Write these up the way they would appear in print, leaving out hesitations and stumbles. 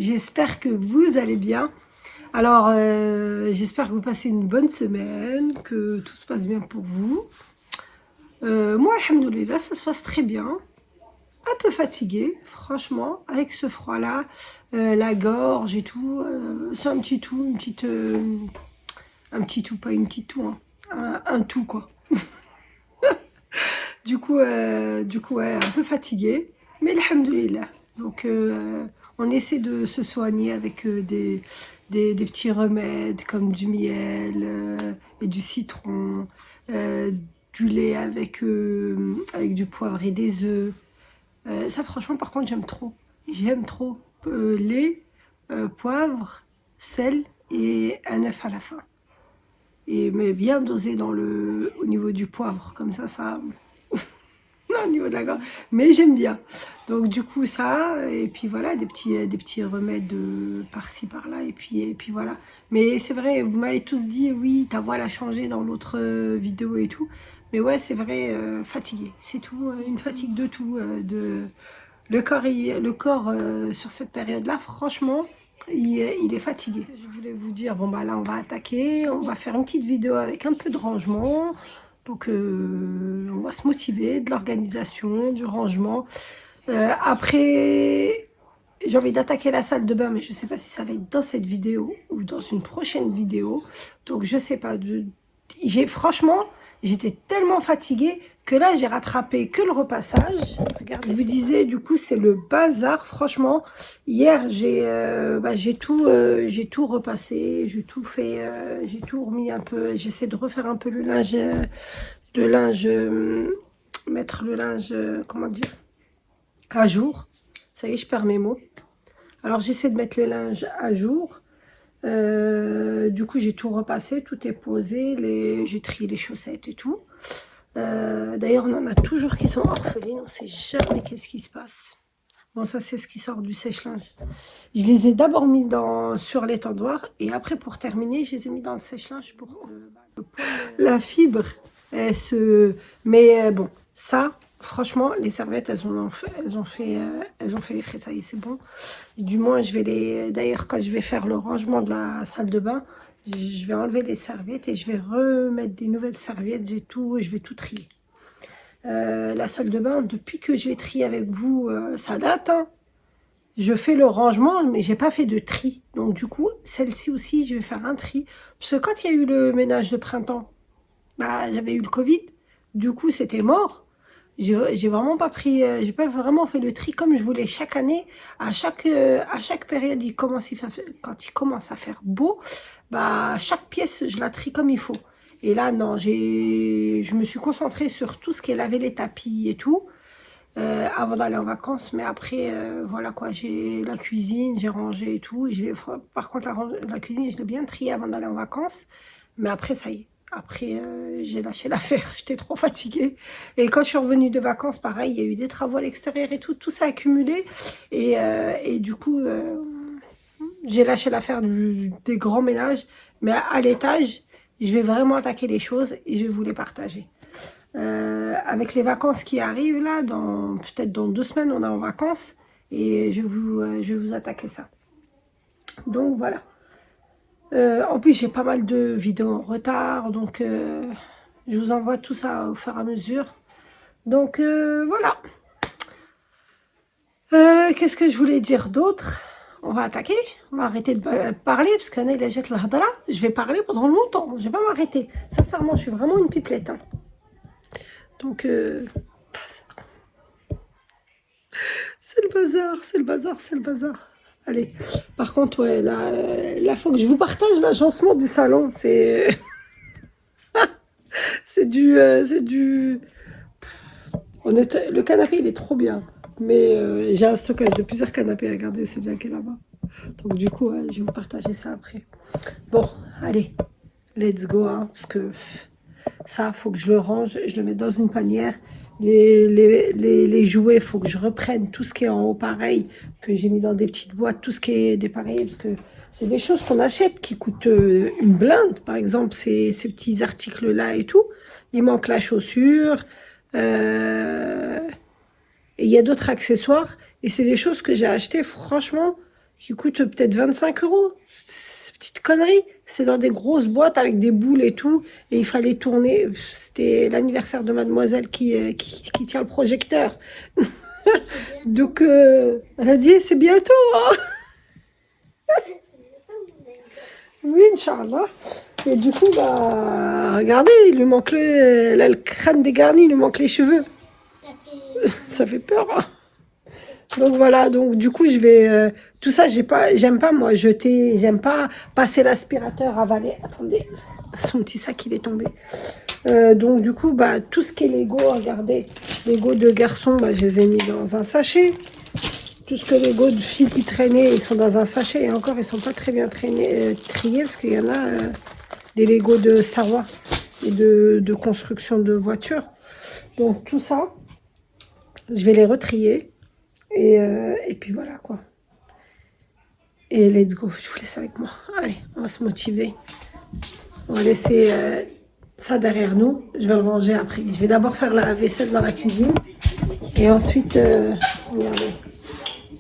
j'espère que vous allez bien. Alors, j'espère que vous passez une bonne semaine, que tout se passe bien pour vous. Moi, alhamdoulilah, ça se passe très bien. Un peu fatiguée, franchement, avec ce froid-là, la gorge et tout. C'est un petit tout, un petit tout, pas une petite tout, hein. Un tout, quoi. Du coup, ouais, un peu fatiguée, mais alhamdoulilah. Donc, on essaie de se soigner avec des petits remèdes comme du miel et du citron, euh, du lait avec du poivre et des œufs. Ça, franchement, par contre, j'aime trop. J'aime trop. Lait, poivre, sel et un œuf à la fin. Mais bien dosé au niveau du poivre, comme ça au niveau de la gorge, mais j'aime bien. Donc du coup ça, et puis voilà, des petits remèdes par-ci par-là, et puis voilà. Mais c'est vrai, vous m'avez tous dit oui, ta voix elle a changé dans l'autre vidéo et tout. Mais ouais, c'est vrai, fatigué, c'est tout, une fatigue de tout, le corps sur cette période-là, franchement, il est fatigué. Je voulais vous dire, bon bah là on va attaquer, on va faire une petite vidéo avec un peu de rangement. Donc on va se motiver, de l'organisation, du rangement. Après, j'ai envie d'attaquer la salle de bain, mais je ne sais pas si ça va être dans cette vidéo ou dans une prochaine vidéo. Donc je ne sais pas. Franchement, j'étais tellement fatiguée que là, j'ai rattrapé que le repassage. Regardez, je vous disais, du coup, c'est le bazar. Franchement, hier, j'ai tout repassé, j'ai tout fait, j'ai tout remis un peu. J'essaie de refaire un peu le linge, mettre le linge, comment dire, à jour. Ça y est, je perds mes mots. Alors, j'essaie de mettre le linge à jour. Du coup, j'ai tout repassé, tout est posé, j'ai trié les chaussettes et tout. D'ailleurs, on en a toujours qui sont orphelines, on ne sait jamais qu'est-ce qui se passe. Bon, ça, c'est ce qui sort du sèche-linge. Je les ai d'abord mis sur l'étendoir et après, pour terminer, je les ai mis dans le sèche-linge pour la fibre. Mais bon, ça, franchement, les serviettes, elles ont fait les frais, ça y est, c'est bon. Du moins, d'ailleurs, quand je vais faire le rangement de la salle de bain, je vais enlever les serviettes et je vais remettre des nouvelles serviettes, je vais tout trier. La salle de bain, depuis que je l'ai triée avec vous, ça date, hein. Je fais le rangement, mais j'ai pas fait de tri. Donc du coup, celle-ci aussi, je vais faire un tri. Parce que quand il y a eu le ménage de printemps, bah, j'avais eu le Covid. Du coup, c'était mort. J'ai vraiment pas pris, j'ai pas vraiment fait le tri comme je voulais chaque année. À chaque période, quand il commence à faire beau, bah, chaque pièce, je la trie comme il faut. Et là, non, je me suis concentrée sur tout ce qui est laver les tapis et tout, avant d'aller en vacances. Mais après, voilà quoi, j'ai la cuisine, j'ai rangé et tout. Par contre, la cuisine, je l'ai bien triée avant d'aller en vacances. Mais après, ça y est. Après, j'ai lâché l'affaire, j'étais trop fatiguée. Et quand je suis revenue de vacances, pareil, il y a eu des travaux à l'extérieur et tout s'est accumulé. Et du coup, j'ai lâché l'affaire des grands ménages. Mais à l'étage, je vais vraiment attaquer les choses et je vais vous les partager. Avec les vacances qui arrivent là, peut-être dans 2 semaines, on est en vacances. Et je vais vous attaquer ça. Donc voilà. En plus, j'ai pas mal de vidéos en retard, donc je vous envoie tout ça au fur et à mesure. Donc voilà. Qu'est-ce que je voulais dire d'autre? On va attaquer, on va arrêter de parler, parce qu'Anna, il a jeté la hadra. Je vais parler pendant longtemps, je vais pas m'arrêter. Sincèrement, je suis vraiment une pipelette, hein. Donc, c'est le bazar, c'est le bazar, c'est le bazar. Allez, par contre, ouais, là, faut que je vous partage l'agencement du salon. C'est du. Le canapé, il est trop bien. Mais j'ai un stockage de plusieurs canapés. Regardez, c'est bien qui est là-bas. Donc du coup, ouais, je vais vous partager ça après. Bon, allez, let's go, hein, parce que ça, faut que je le range, je le mette dans une panière. Les jouets, faut que je reprenne tout ce qui est en haut pareil, que j'ai mis dans des petites boîtes, tout ce qui est des pareils, parce que c'est des choses qu'on achète qui coûtent une blinde. Par exemple, ces petits articles-là et tout. Il manque la chaussure. Et il y a d'autres accessoires. Et c'est des choses que j'ai achetées, franchement, qui coûte peut-être 25 euros. Cette petite connerie. C'est dans des grosses boîtes avec des boules et tout. Et il fallait tourner. C'était l'anniversaire de mademoiselle qui tient le projecteur. Donc, elle a dit, c'est bientôt. Hein. Oui, Inch'Allah. Et du coup, bah, regardez, il lui manque le crâne dégarni, il lui manque les cheveux. Ça fait peur. Hein. Donc voilà, donc du coup, je vais... tout ça, j'aime pas, moi, jeter, j'aime pas passer l'aspirateur, avaler. Attendez, son petit sac, il est tombé. Donc du coup, bah, tout ce qui est Lego, regardez, Lego de garçons, bah, je les ai mis dans un sachet. Tout ce que Lego de filles qui traînaient, ils sont dans un sachet. Et encore, ils sont pas très bien triés, parce qu'il y en a des Lego de Star Wars et de construction de voitures. Donc tout ça, je vais les retrier. Et puis voilà quoi. Et let's go, je vous laisse avec moi. Allez, on va se motiver. On va laisser ça derrière nous. Je vais le ranger après. Je vais d'abord faire la vaisselle dans la cuisine. Et ensuite, regardez,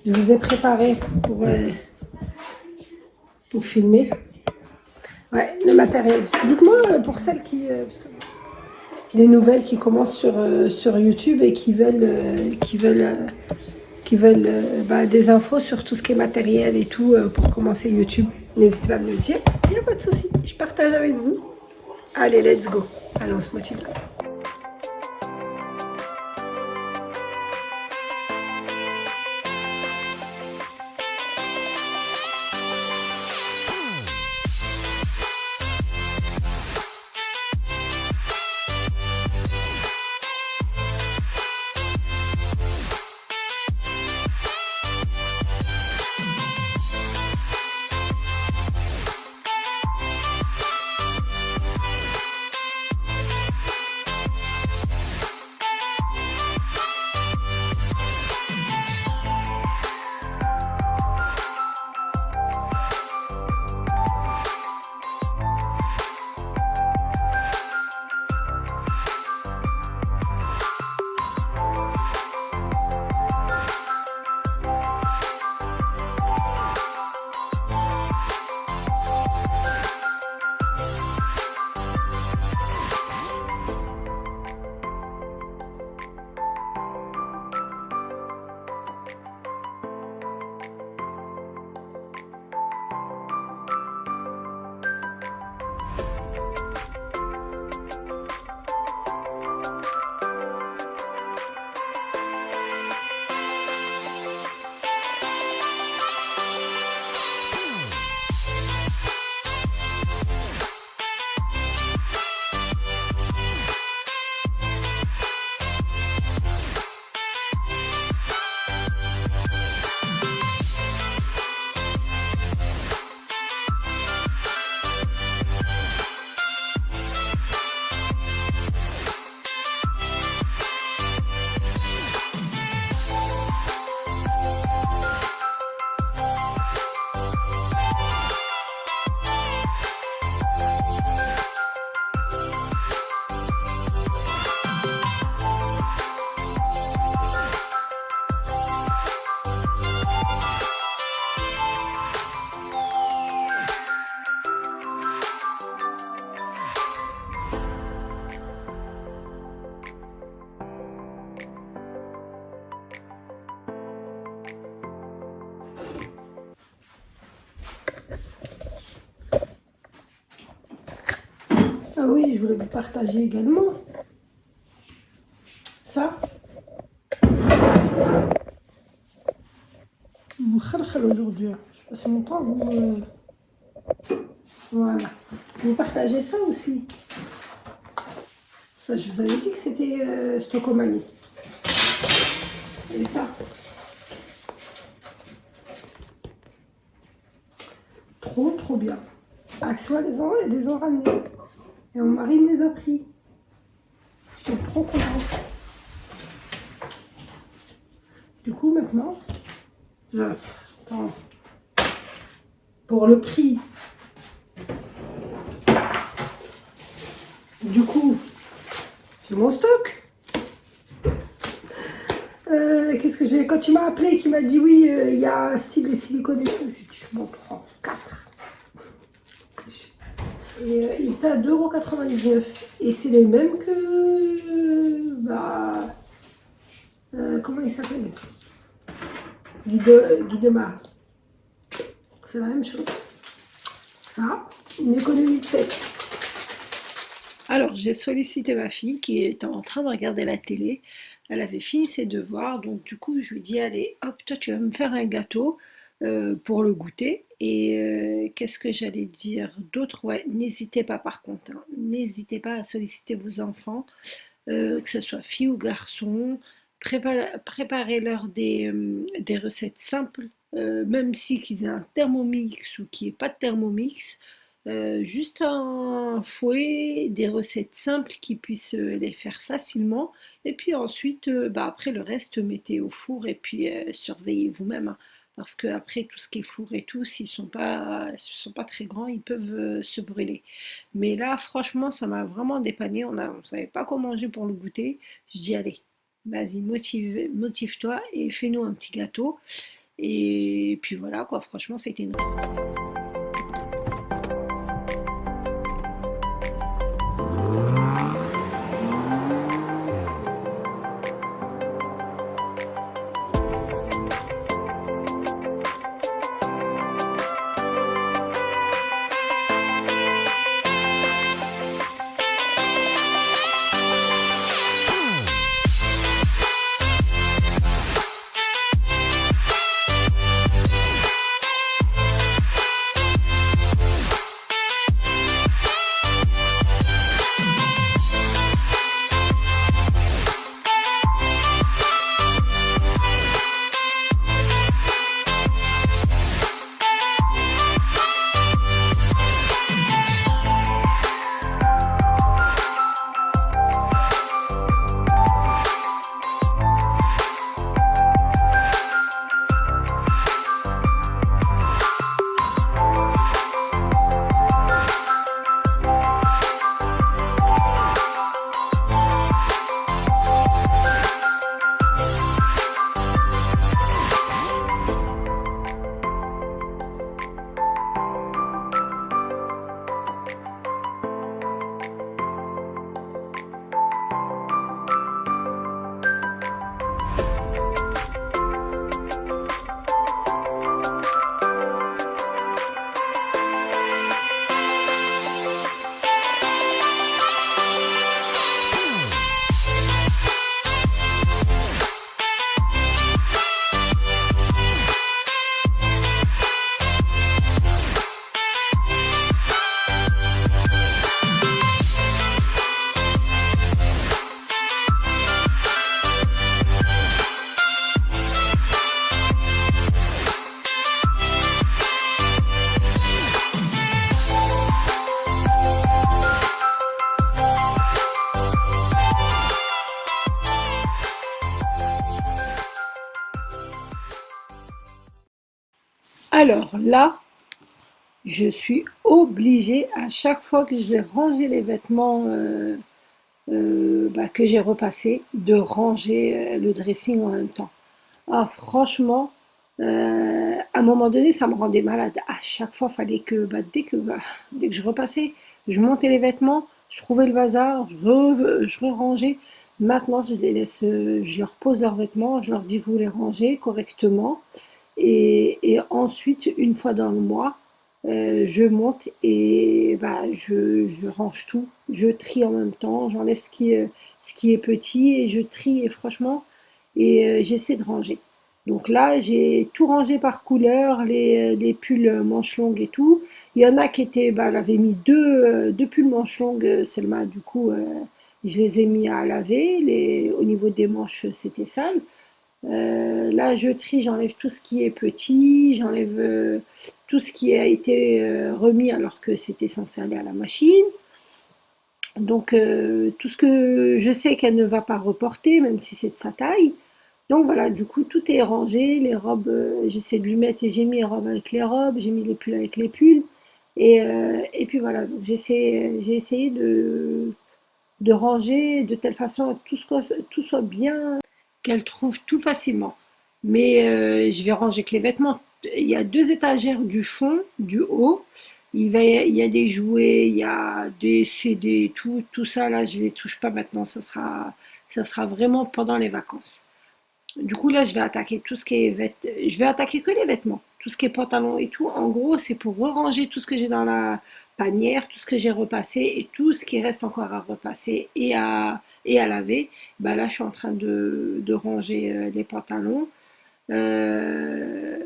je vous ai préparé pour filmer. Ouais, le matériel. Dites-moi pour celles parce que des nouvelles qui commencent sur YouTube et qui veulent bah, des infos sur tout ce qui est matériel et tout pour commencer YouTube. N'hésitez pas à me le dire. Il n'y a pas de souci. Je partage avec vous. Allez, let's go. Allez, on se motive. Ah oui, je voulais vous partager également ça. Vous khalkhal aujourd'hui. Je passe mon temps. Voilà. Vous partagez ça aussi. Ça, je vous avais dit que c'était Stocomanie. Et ça. Trop bien. Axel les ont ramenés. Et mon mari me les a pris. J'étais trop contente. Du coup, maintenant, pour le prix, du coup, j'ai mon stock qu'est-ce que j'ai. Quand tu m'as appelé, qui m'a dit oui, il y a un style de silicone et tout, j'ai dit je m'en prends 4. Et il était à 2,99 €. Et c'est les mêmes que. Comment il s'appelle, Guidemar. C'est la même chose. Ça, une économie de fait. Alors, j'ai sollicité ma fille qui était en train de regarder la télé. Elle avait fini ses devoirs, donc du coup, je lui dis, allez, hop, toi, tu vas me faire un gâteau pour le goûter. Et qu'est-ce que j'allais dire d'autre? Ouais, n'hésitez pas par contre, hein, n'hésitez pas à solliciter vos enfants, que ce soit fille ou garçon. Préparez-leur des recettes simples, même si qu'ils aient un Thermomix ou qu'il n'y ait pas de Thermomix. Juste un fouet, des recettes simples qui puissent les faire facilement. Et puis ensuite, après le reste, mettez au four et puis surveillez vous-même, hein. Parce que après tout ce qui est four et tout, s'ils sont pas très grands, ils peuvent se brûler. Mais là, franchement, ça m'a vraiment dépanné. On ne savait pas quoi manger pour le goûter. Je dis, allez, vas-y, motive-toi et fais-nous un petit gâteau. Et puis voilà, quoi, franchement, c'était une... Alors là, je suis obligée à chaque fois que je vais ranger les vêtements que j'ai repassés, de ranger le dressing en même temps. Ah, franchement, à un moment donné, ça me rendait malade. À chaque fois, fallait que, dès que je repassais, je montais les vêtements, je trouvais le bazar, je re-rangeais. Maintenant, je les laisse, je leur pose leurs vêtements, je leur dis vous les rangez correctement. Et ensuite, une fois dans le mois, je monte et je range tout. Je trie en même temps, j'enlève ce qui est petit et je trie et franchement, et j'essaie de ranger. Donc là, j'ai tout rangé par couleur, les pulls manches longues et tout. Il y en a qui étaient, elle avait mis deux pulls manches longues, Selma, du coup, je les ai mis à laver. Au niveau des manches, c'était sale. Là, je trie, j'enlève tout ce qui est petit, j'enlève tout ce qui a été remis alors que c'était censé aller à la machine. Donc, tout ce que je sais qu'elle ne va pas reporter, même si c'est de sa taille. Donc voilà, du coup, tout est rangé. Les robes, j'essaie de lui mettre et j'ai mis les robes avec les robes, j'ai mis les pulls avec les pulls. Et puis voilà, donc j'ai essayé de ranger de telle façon à tout soit bien qu'elle trouve tout facilement. Mais je vais ranger que les vêtements. Il y a deux étagères du fond, du haut. Il y a des jouets, il y a des CD, tout ça là, je les touche pas maintenant. Ça sera vraiment pendant les vacances. Du coup, là, je vais attaquer tout ce qui est je vais attaquer que les vêtements. Tout ce qui est pantalon et tout. En gros, c'est pour ranger tout ce que j'ai dans la panière, tout ce que j'ai repassé et tout ce qui reste encore à repasser et à laver. Bah là, je suis en train de ranger les pantalons. Euh,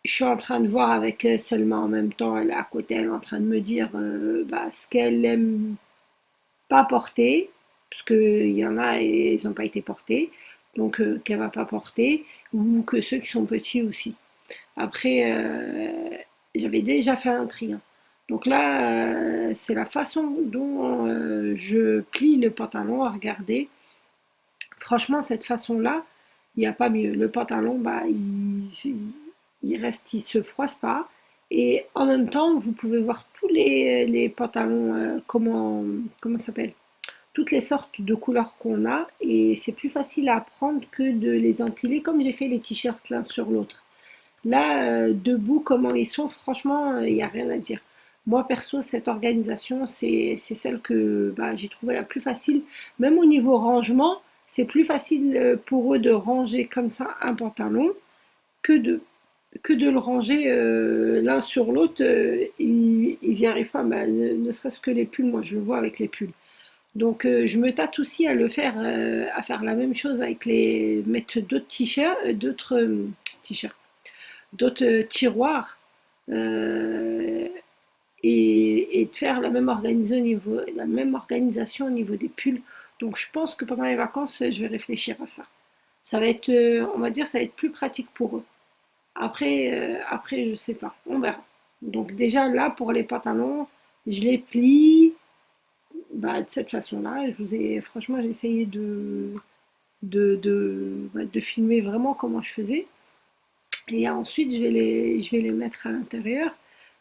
je suis en train de voir avec Selma en même temps. Elle est à côté, elle est en train de me dire bah, ce qu'elle aime pas porter, parce qu'il y en a et ils n'ont pas été portés, donc qu'elle va pas porter, ou que ceux qui sont petits aussi. Après, j'avais déjà fait un tri, hein. Donc là, c'est la façon dont je plie le pantalon à regarder. Franchement, cette façon-là, il n'y a pas mieux. Le pantalon, bah, il reste, il se froisse pas. Et en même temps, vous pouvez voir tous les pantalons, comment ça s'appelle? Toutes les sortes de couleurs qu'on a et c'est plus facile à apprendre que de les empiler comme j'ai fait les t-shirts l'un sur l'autre. Là, debout, comment ils sont, franchement, il n'y a rien à dire. Moi, perso, cette organisation, c'est celle que bah, j'ai trouvé la plus facile. Même au niveau rangement, c'est plus facile pour eux de ranger comme ça un pantalon que de, que de le ranger l'un sur l'autre. Ils y arrivent pas, mais ne serait-ce que les pulls, moi je le vois avec les pulls. Donc je me tâte aussi à le faire, à faire la même chose avec mettre d'autres t-shirts, t-shirts, d'autres tiroirs euh, et de faire la même organisation au niveau des pulls. Donc je pense que pendant les vacances, je vais réfléchir à ça. Ça va être, on va dire, ça va être plus pratique pour eux. Après, je sais pas, on verra. Donc déjà là pour les pantalons, je les plie, bah, de cette façon-là. Franchement, j'ai essayé de filmer vraiment comment je faisais. Et ensuite, je vais les mettre à l'intérieur,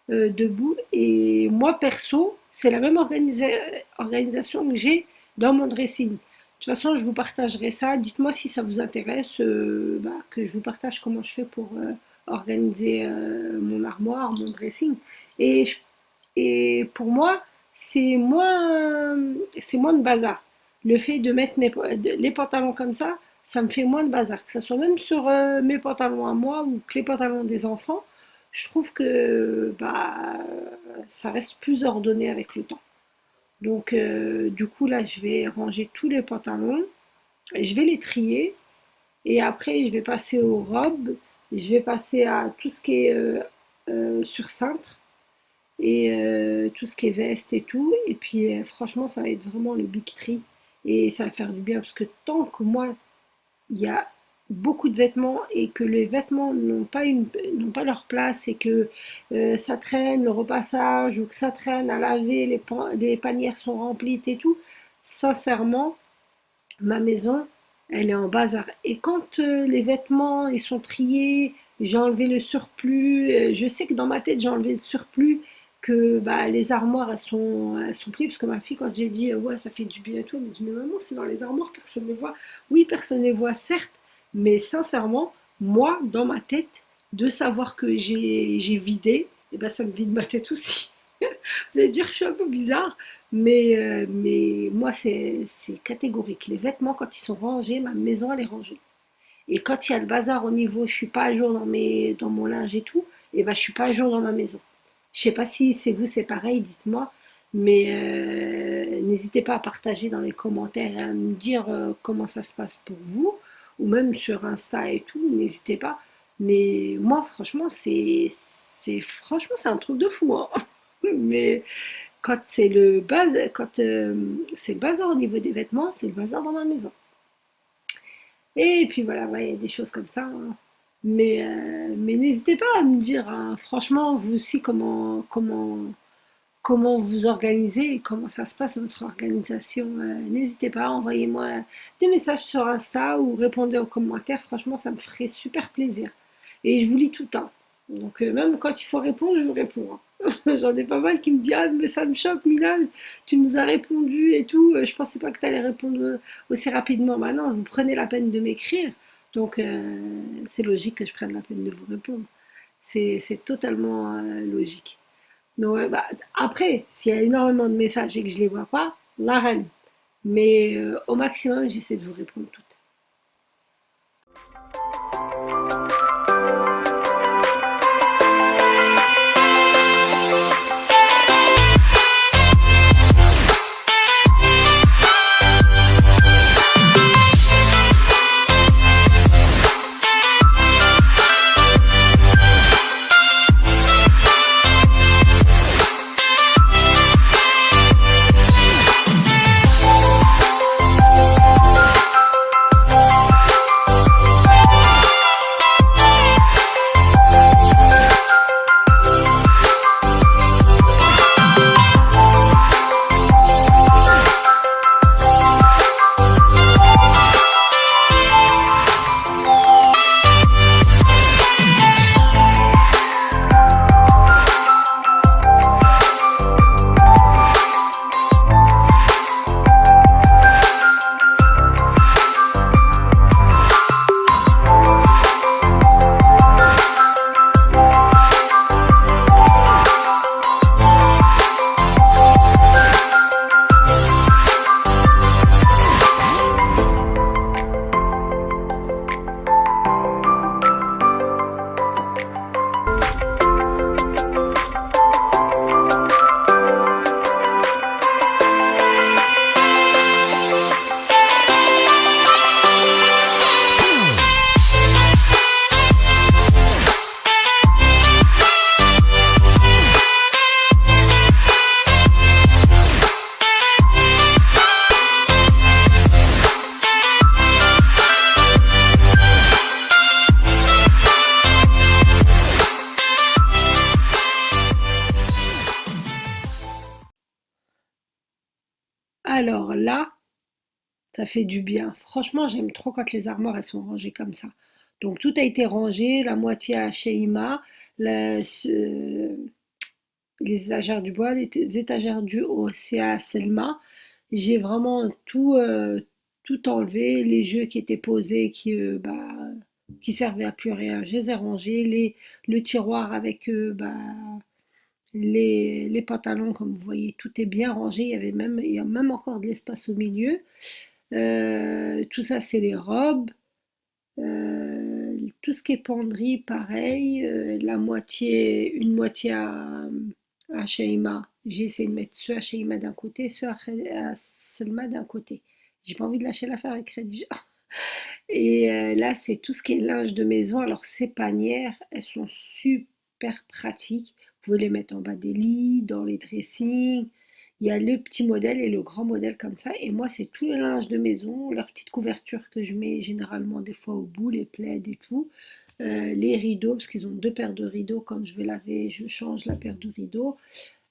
debout. Et moi, perso, c'est la même organisation que j'ai dans mon dressing. De toute façon, je vous partagerai ça. Dites-moi si ça vous intéresse, bah, que je vous partage comment je fais pour organiser mon armoire, mon dressing. Et je et pour moi, c'est moins de bazar. Le fait de mettre les pantalons comme ça me fait moins de bazar. Que ce soit même sur mes pantalons à moi ou que les pantalons des enfants, je trouve que bah, ça reste plus ordonné avec le temps. Donc, du coup, là, je vais ranger tous les pantalons, je vais les trier et après, je vais passer aux robes, je vais passer à tout ce qui est sur cintre et tout ce qui est veste et tout. Et puis franchement, ça va être vraiment le big tree et ça va faire du bien parce que tant que moi, il y a beaucoup de vêtements et que les vêtements n'ont pas leur place et que ça traîne le repassage ou que ça traîne à laver, les panières sont remplies et tout, sincèrement, ma maison, elle est en bazar. Et quand les vêtements, ils sont triés, j'ai enlevé le surplus, je sais que dans ma tête, j'ai enlevé le surplus, que bah, les armoires, elles sont pliées, parce que ma fille, quand j'ai dit, ouais, ça fait du bien et tout, elle me dit, mais maman, c'est dans les armoires, personne ne les voit. Oui, personne ne les voit, certes, mais sincèrement, moi, dans ma tête, de savoir que j'ai vidé, et ben, ça me vide ma tête aussi. Vous allez dire que je suis un peu bizarre, mais moi, c'est catégorique. Les vêtements, quand ils sont rangés, ma maison, elle est rangée. Et quand il y a le bazar au niveau, je suis pas à jour dans mon linge et tout, et ben, je suis pas à jour dans ma maison. Je sais pas si c'est vous, c'est pareil, dites-moi. Mais n'hésitez pas à partager dans les commentaires et à me dire comment ça se passe pour vous, ou même sur Insta et tout, n'hésitez pas. Mais moi, franchement, franchement, c'est un truc de fou, hein. Mais quand c'est le bazar au niveau des vêtements, c'est le bazar dans ma maison. Et puis voilà, ouais, il y a des choses comme ça, hein. Mais n'hésitez pas à me dire, hein, franchement, vous aussi, comment vous organisez et comment ça se passe votre organisation. N'hésitez pas, envoyez-moi des messages sur Insta ou répondez aux commentaires. Franchement, ça me ferait super plaisir. Et je vous lis tout le temps. Donc même quand il faut répondre, je vous réponds, hein. J'en ai pas mal qui me disent: «Ah mais ça me choque Milal, tu nous as répondu et tout, je pensais pas que tu allais répondre, aussi rapidement». Bah non, vous prenez la peine de m'écrire, donc c'est logique que je prenne la peine de vous répondre. C'est totalement, logique. Donc bah, après, s'il y a énormément de messages et que je les vois pas, la reine. Mais au maximum, j'essaie de vous répondre toutes. Alors là, ça fait du bien. Franchement, j'aime trop quand les armoires elles sont rangées comme ça. Donc tout a été rangé, la moitié à Sheima, les étagères du bois, les étagères du haut, c'est à Selma. J'ai vraiment tout enlevé, les jeux qui étaient posés, qui servaient à plus rien, je les ai rangés, le tiroir avec les pantalons, comme vous voyez, tout est bien rangé, il y a même encore de l'espace au milieu. Tout ça, c'est les robes. Tout ce qui est penderie, pareil. Une moitié à Sheima. J'ai essayé de mettre ceux à Sheima d'un côté, ceux à Selma d'un côté. J'ai pas envie de lâcher l'affaire avec Khadija. Et là, c'est tout ce qui est linge de maison. Alors, ces panières, elles sont super pratiques. Vous pouvez les mettre en bas des lits, dans les dressings. Il y a le petit modèle et le grand modèle comme ça. Et moi, c'est tout le linge de maison, leur petite couverture que je mets généralement des fois au bout, les plaids et tout. Les rideaux, parce qu'ils ont deux paires de rideaux. Quand je vais laver, je change la paire de rideaux.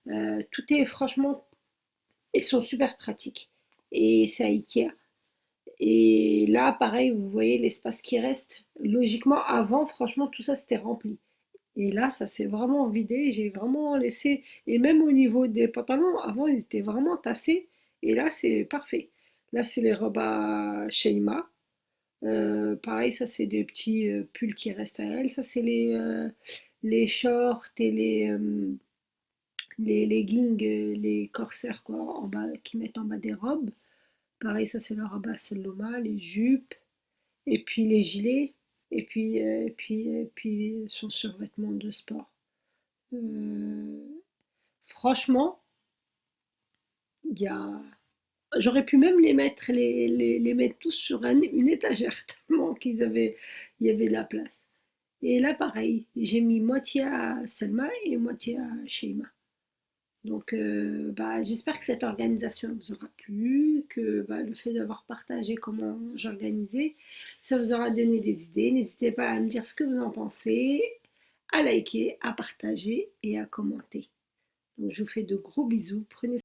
Tout est franchement, ils sont super pratiques. Et c'est à Ikea. Et là, pareil, vous voyez l'espace qui reste. Logiquement, avant, franchement, tout ça, c'était rempli. Et là, ça s'est vraiment vidé. J'ai vraiment laissé. Et même au niveau des pantalons, avant, ils étaient vraiment tassés. Et là, c'est parfait. Là, c'est les robes à Sheima. Pareil, ça, c'est des petits pulls qui restent à elle. Ça, c'est les shorts et les leggings, les corsaires, quoi, en bas, qui mettent en bas des robes. Pareil, ça, c'est le robe à Seloma, les jupes. Et puis les gilets, et puis son survêtement de sport. Euh, Franchement, il y a... j'aurais pu même les mettre tous sur une étagère, tellement il y avait de la place. Et là, pareil, j'ai mis moitié à Selma et moitié à Sheima. Donc, bah, j'espère que cette organisation vous aura plu, que bah, le fait d'avoir partagé comment j'organisais, ça vous aura donné des idées. N'hésitez pas à me dire ce que vous en pensez, à liker, à partager et à commenter. Donc, je vous fais de gros bisous. Prenez